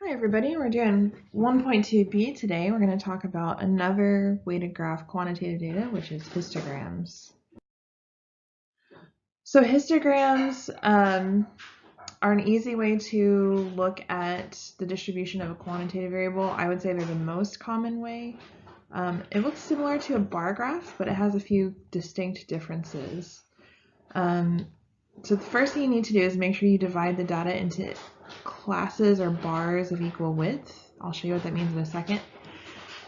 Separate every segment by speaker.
Speaker 1: Hi everybody, we're doing 1.2b today. We're going to talk about another way to graph quantitative data, which is histograms. So histograms are an easy way to look at the distribution of a quantitative variable. I would say they're the most common way. It looks similar to a bar graph, but it has a few distinct differences. So the first thing you need to do is make sure you divide the data into classes or bars of equal width. I'll show you what that means in a second.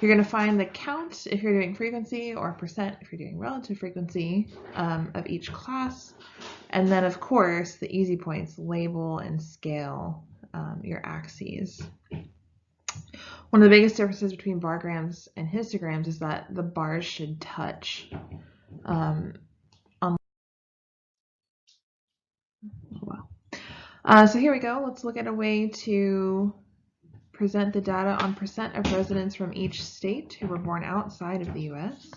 Speaker 1: You're going to find the count if you're doing frequency, or percent if you're doing relative frequency of each class. And then, of course, the easy points: label and scale your axes. One of the biggest differences between bargrams and histograms is that the bars should touch. So here we go. Let's look at a way to present the data on percent of residents from each state who were born outside of the US.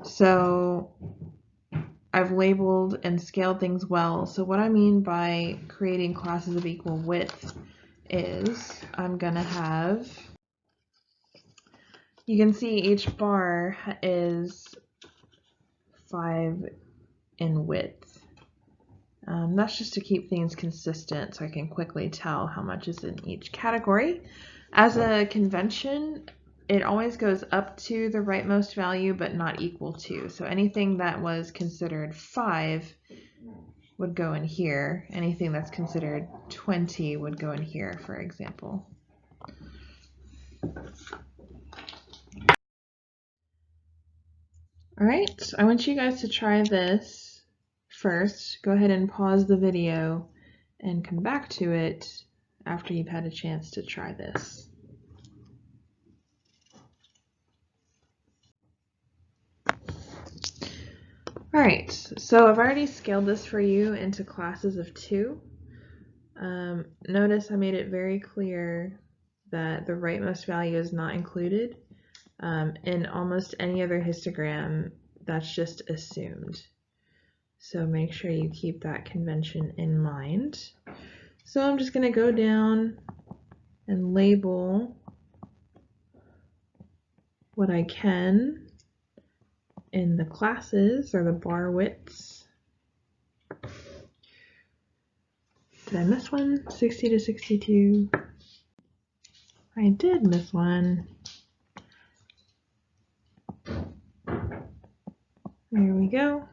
Speaker 1: So I've labeled and scaled things well. So what I mean by creating classes of equal width is I'm going to have, you can see each bar is 5 in width. That's just to keep things consistent so I can quickly tell how much is in each category. As a convention, it always goes up to the rightmost value but not equal to. So anything that was considered 5 would go in here. Anything that's considered 20 would go in here, for example. All right, I want you guys to try this first. Go ahead and pause the video and come back to it after you've had a chance to try this. All right, so I've already scaled this for you into classes of 2. Notice I made it very clear that the rightmost value is not included. In almost any other histogram, that's just assumed. So make sure you keep that convention in mind. So I'm just going to go down and label what I can in the classes or the bar widths. Did I miss one? 60 to 62. I did miss one. There we go.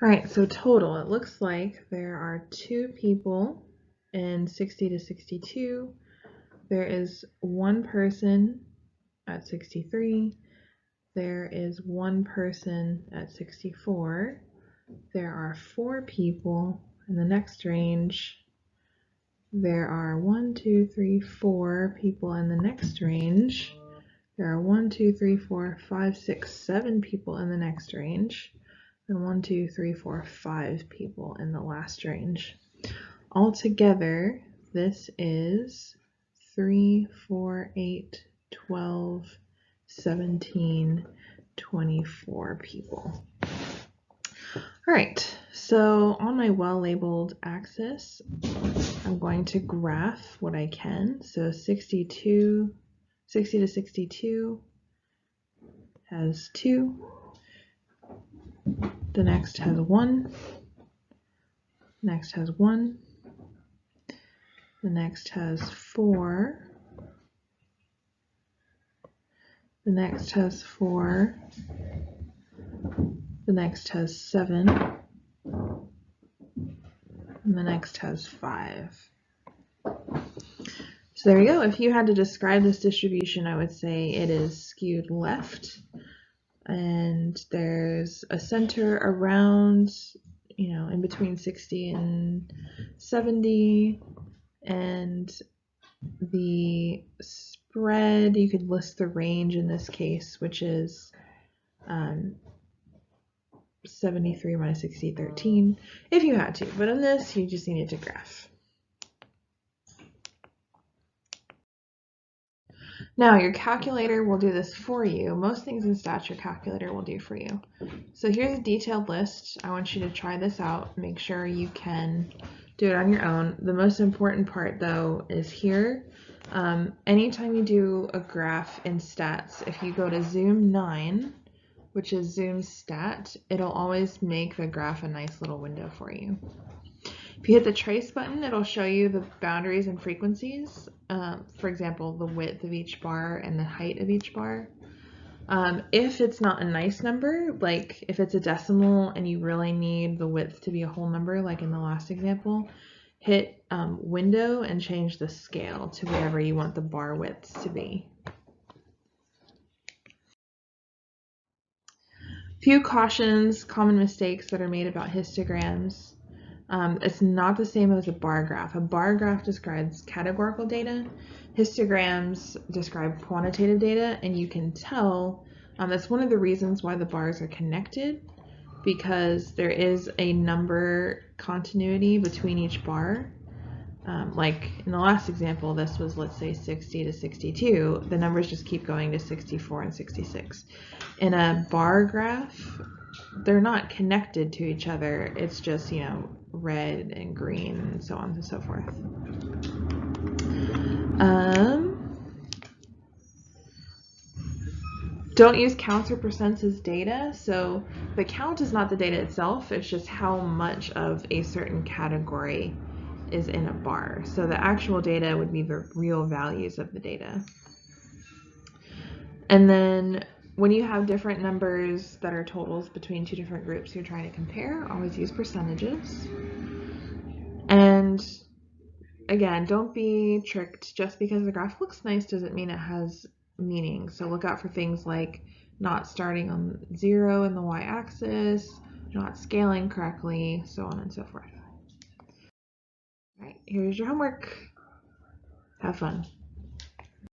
Speaker 1: All right, so total, it looks like there are 2 people in 60 to 62. There is 1 person at 63. There is 1 person at 64. There are 4 people in the next range. There are 1, 2, 3, 4 people in the next range. There are 1, 2, 3, 4, 5, 6, 7 people in the next range. And 1, 2, 3, 4, 5 people in the last range. Altogether, this is 3, 4, 8, 12, 17, 24 people. All right, so on my well-labeled axis, I'm going to graph what I can. So 60 to 62 has 2. The next has 1. Next has 1. The next has 4. The next has 4. The next has 7. And the next has 5. So there you go. If you had to describe this distribution, I would say it is skewed left. And there's a center around, in between 60 and 70. And the spread, you could list the range in this case, which is 73 minus 60, 13, if you had to. But in this, you just needed to graph. Now your calculator will do this for you. Most things in stats your calculator will do for you. So here's a detailed list. I want you to try this out. Make sure you can do it on your own. The most important part though is here. Anytime you do a graph in stats, if you go to Zoom 9, which is Zoom stat, it'll always make the graph a nice little window for you. If you hit the trace button, it'll show you the boundaries and frequencies. For example, the width of each bar and the height of each bar. If it's not a nice number, like if it's a decimal and you really need the width to be a whole number, like in the last example, hit window and change the scale to whatever you want the bar widths to be. Few cautions, common mistakes that are made about histograms. It's not the same as a bar graph. A bar graph describes categorical data. Histograms describe quantitative data, and you can tell that's one of the reasons why the bars are connected, because there is a number continuity between each bar. Like in the last example, this was, let's say, 60 to 62. The numbers just keep going to 64 and 66. In a bar graph, they're not connected to each other. It's just, you know, red and green and so on and so forth. Don't use counts or percents as data. So the count is not the data itself. It's just how much of a certain category is in a bar. So the actual data would be the real values of the data. And then when you have different numbers that are totals between two different groups you're trying to compare, always use percentages. And again, don't be tricked. Just because the graph looks nice doesn't mean it has meaning. So look out for things like not starting on 0 in the y-axis, not scaling correctly, so on and so forth. All right, here's your homework. Have fun.